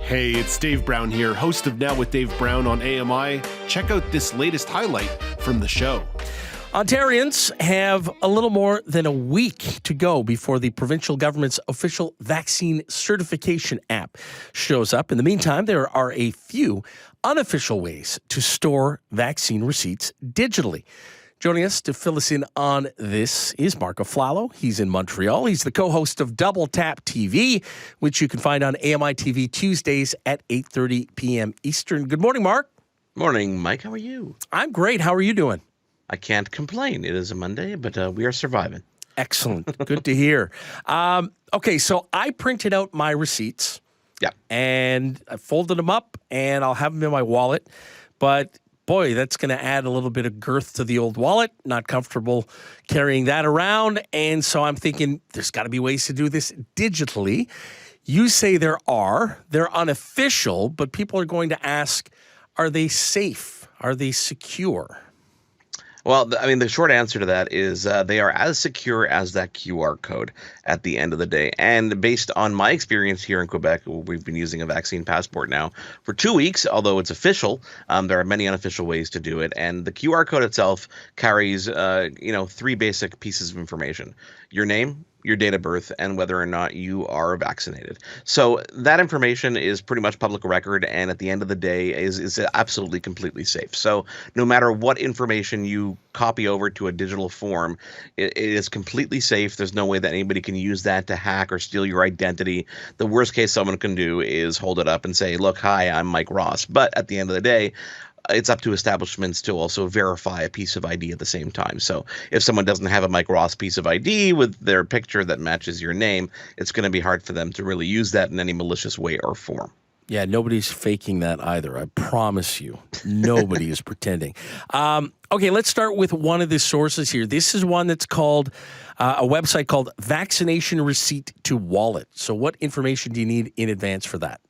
Hey, it's Dave Brown here, host of Now with Dave Brown on AMI. Check out this latest highlight from the show. Ontarians have a little more than a week to go before the provincial government's official vaccine certification app shows up. In the meantime, there are a few unofficial ways to store vaccine receipts digitally. Joining us to fill us in on this is Marc Aflalo. He's in Montreal. He's the co-host of Double Tap TV, which you can find on AMI TV Tuesdays at 8:30 p.m. Eastern. Good morning, Marc. Morning, Mike. How are you? I'm great. How are you doing? I can't complain. It is a Monday, but we are surviving. Excellent. Good to hear. Okay, so I printed out my receipts. Yeah. And I folded them up, and I'll have them in my wallet. But boy, that's going to add a little bit of girth to the old wallet. Not comfortable carrying that around. And so I'm thinking there's got to be ways to do this digitally. You say there are. They're unofficial, but people are going to ask, are they safe? Are they secure? Well, the short answer to that is they are as secure as that QR code at the end of the day. And based on my experience here in Quebec, we've been using a vaccine passport now for 2 weeks, although it's official. There are many unofficial ways to do it. And the QR code itself carries, three basic pieces of information: your name, your date of birth, and whether or not you are vaccinated. So that information is pretty much public record, and at the end of the day is absolutely completely safe. So no matter what information you copy over to a digital form, it is completely safe. There's no way that anybody can use that to hack or steal your identity. The worst case someone can do is hold it up and say, look, hi, I'm Mike Ross. But at the end of the day, it's up to establishments to also verify a piece of ID at the same time. So if someone doesn't have a Mike Ross piece of ID with their picture that matches your name, it's going to be hard for them to really use that in any malicious way or form. Yeah, nobody's faking that either. I promise you. Nobody is pretending. Okay, let's start with one of the sources here. This is one that's called a website called Vaccination Receipt to Wallet. So what information do you need in advance for that?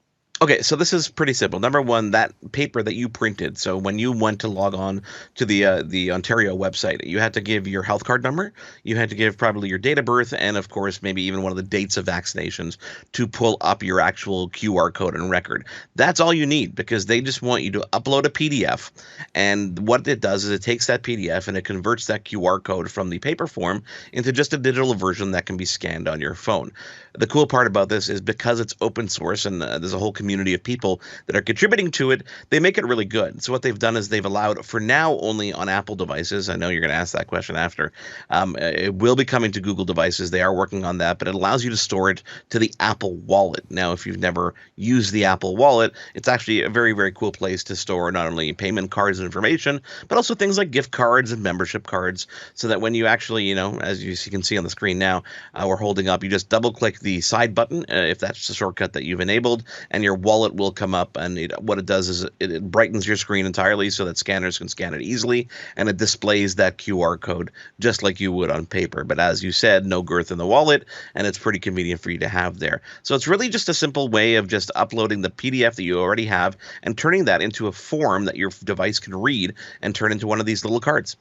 Okay, so this is pretty simple. Number one, that paper that you printed. So when you went to log on to the Ontario website, you had to give your health card number. You had to give probably your date of birth, and of course, maybe even one of the dates of vaccinations to pull up your actual QR code and record. That's all you need, because they just want you to upload a PDF. And what it does is it takes that PDF and it converts that QR code from the paper form into just a digital version that can be scanned on your phone. The cool part about this is because it's open source and there's a whole community of people that are contributing to it, they make it really good. So what they've done is they've allowed, for now only on Apple devices, I know you're going to ask that question after, it will be coming to Google devices. They are working on that, but it allows you to store it to the Apple Wallet. Now, if you've never used the Apple Wallet, it's actually a very, very cool place to store not only payment cards and information, but also things like gift cards and membership cards, so that when you actually, as you can see on the screen now, we're holding up, you just double click the side button if that's the shortcut that you've enabled, and your wallet will come up, and what it does is it brightens your screen entirely so that scanners can scan it easily, and it displays that QR code just like you would on paper. But as you said, no girth in the wallet, and it's pretty convenient for you to have there. So it's really just a simple way of just uploading the PDF that you already have and turning that into a form that your device can read and turn into one of these little cards.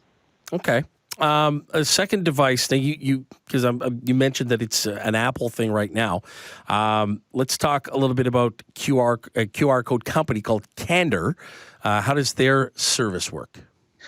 Okay. A second device. Now, you mentioned that it's an Apple thing right now. Let's talk a little bit about a QR code company called Candor. How does their service work?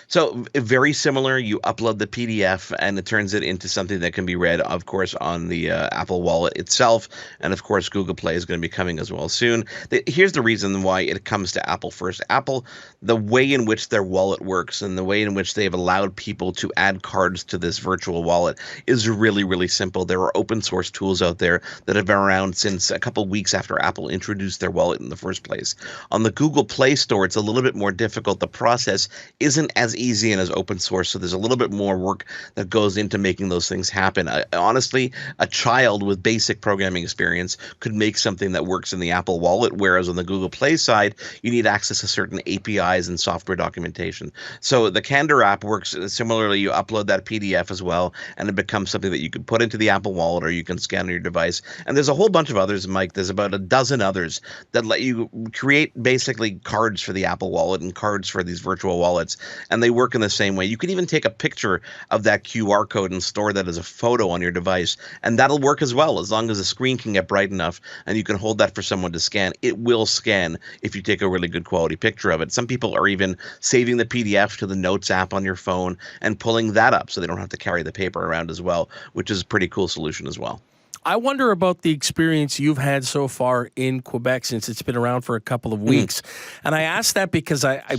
So very similar. You upload the PDF and it turns it into something that can be read, of course, on the Apple Wallet itself. And of course, Google Play is going to be coming as well soon. Here's the reason why it comes to Apple first. Apple, the way in which their wallet works and the way in which they've allowed people to add cards to this virtual wallet is really, really simple. There are open source tools out there that have been around since a couple weeks after Apple introduced their wallet in the first place. On the Google Play Store, it's a little bit more difficult. The process isn't as easy and as open source, so there's a little bit more work that goes into making those things happen. Honestly, a child with basic programming experience could make something that works in the Apple Wallet, whereas on the Google Play side, you need access to certain APIs and software documentation. So the Candor app works similarly. You upload that PDF as well, and it becomes something that you can put into the Apple Wallet or you can scan on your device. And there's a whole bunch of others, Mike. There's about a dozen others that let you create basically cards for the Apple Wallet and cards for these virtual wallets. And and they work in the same way. You can even take a picture of that QR code and store that as a photo on your device, and that'll work as well, as long as the screen can get bright enough and you can hold that for someone to scan. It will scan if you take a really good quality picture of it. Some people are even saving the PDF to the Notes app on your phone and pulling that up so they don't have to carry the paper around as well, which is a pretty cool solution as well. I wonder about the experience you've had so far in Quebec since it's been around for a couple of weeks. And I ask that because I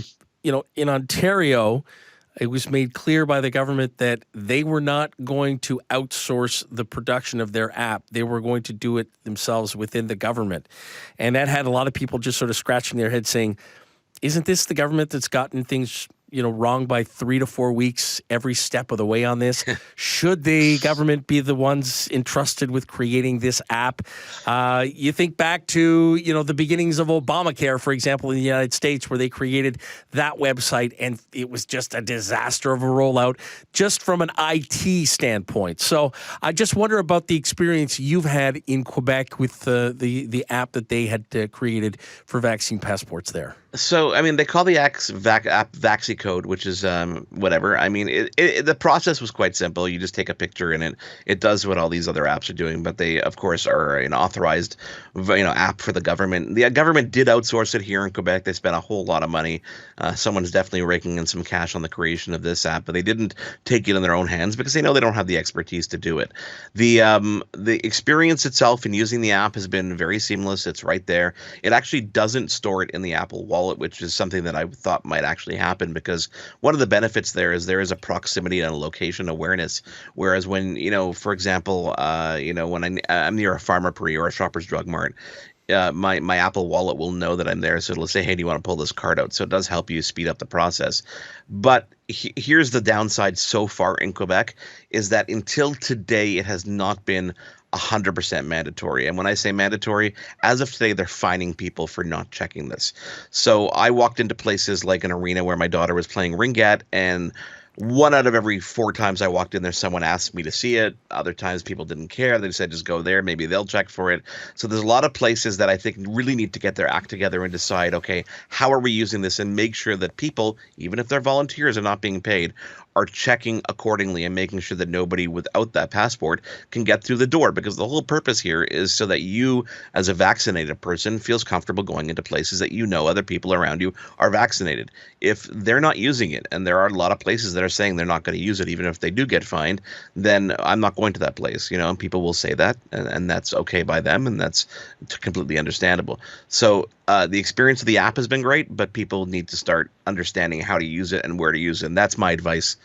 in Ontario, it was made clear by the government that they were not going to outsource the production of their app. They were going to do it themselves within the government. And that had a lot of people just sort of scratching their heads saying, isn't this the government that's gotten things wrong by 3 to 4 weeks every step of the way on this? Should the government be the ones entrusted with creating this app? You think back to, the beginnings of Obamacare, for example, in the United States, where they created that website, and it was just a disaster of a rollout just from an IT standpoint. So I just wonder about the experience you've had in Quebec with the app that they had created for vaccine passports there. So, I mean, they call the app VaxiCode, which is whatever. I mean, the process was quite simple. You just take a picture and it does what all these other apps are doing. But they, of course, are an authorized, app for the government. The government did outsource it here in Quebec. They spent a whole lot of money. Someone's definitely raking in some cash on the creation of this app, but they didn't take it in their own hands because they know they don't have the expertise to do it. The experience itself in using the app has been very seamless. It's right there. It actually doesn't store it in the Apple Wallet, which is something that I thought might actually happen, because one of the benefits there is a proximity and a location awareness. Whereas when, for example, when I'm near a Pharmaprix or a Shoppers Drug Mart, my Apple Wallet will know that I'm there. So it'll say, hey, do you want to pull this card out? So it does help you speed up the process. But here's the downside so far in Quebec is that until today, it has not been 100% mandatory. And when I say mandatory, as of today, they're fining people for not checking this. So I walked into places like an arena where my daughter was playing Ringat, and 1 out of every 4 times I walked in there, someone asked me to see it. Other times people didn't care. They said, just go there. Maybe they'll check for it. So there's a lot of places that I think really need to get their act together and decide, okay, how are we using this, and make sure that people, even if they're volunteers and not being paid, are checking accordingly and making sure that nobody without that passport can get through the door. Because the whole purpose here is so that you, as a vaccinated person, feels comfortable going into places that other people around you are vaccinated. If they're not using it, and there are a lot of places that are saying they're not going to use it, even if they do get fined, then I'm not going to that place, and people will say that, and that's okay by them, and that's completely understandable. So the experience of the app has been great, but people need to start understanding how to use it and where to use it. And that's my advice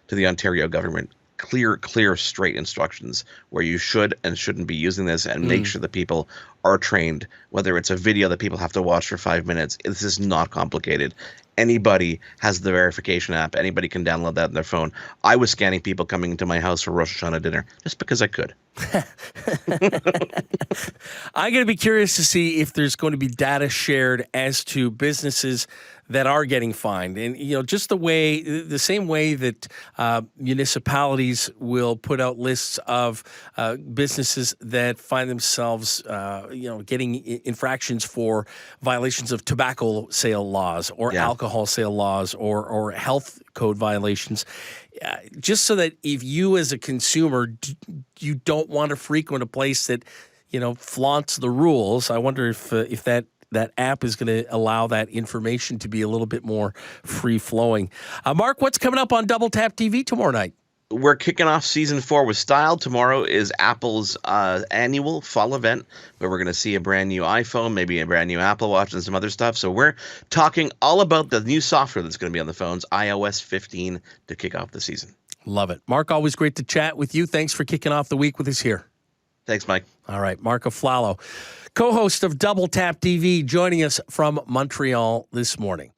to the Ontario government. Clear, straight instructions where you should and shouldn't be using this, and make sure that people are trained, whether it's a video that people have to watch for 5 minutes. This is not complicated. Anybody has the verification app. Anybody can download that on their phone. I was scanning people coming into my house for Rosh Hashanah dinner just because I could. I'm going to be curious to see if there's going to be data shared as to businesses that are getting fined. And, just the same way that municipalities will put out lists of businesses that find themselves, getting infractions for violations of tobacco sale laws or alcohol sale laws or health code violations. Just so that if you as a consumer, you don't want to frequent a place that, flaunts the rules. I wonder if that app is going to allow that information to be a little bit more free-flowing. Mark, what's coming up on Double Tap TV tomorrow night? We're kicking off season 4 with style. Tomorrow is Apple's annual fall event, where we're going to see a brand new iPhone, maybe a brand new Apple Watch, and some other stuff. So we're talking all about the new software that's going to be on the phones, iOS 15, to kick off the season. Love it. Mark, always great to chat with you. Thanks for kicking off the week with us here. Thanks, Mike. All right, Marc Aflalo, co-host of Double Tap TV, joining us from Montreal this morning.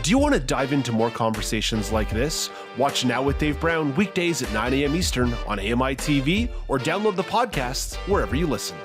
Do you want to dive into more conversations like this? Watch Now with Dave Brown weekdays at 9 a.m. Eastern on AMI TV, or download the podcasts wherever you listen.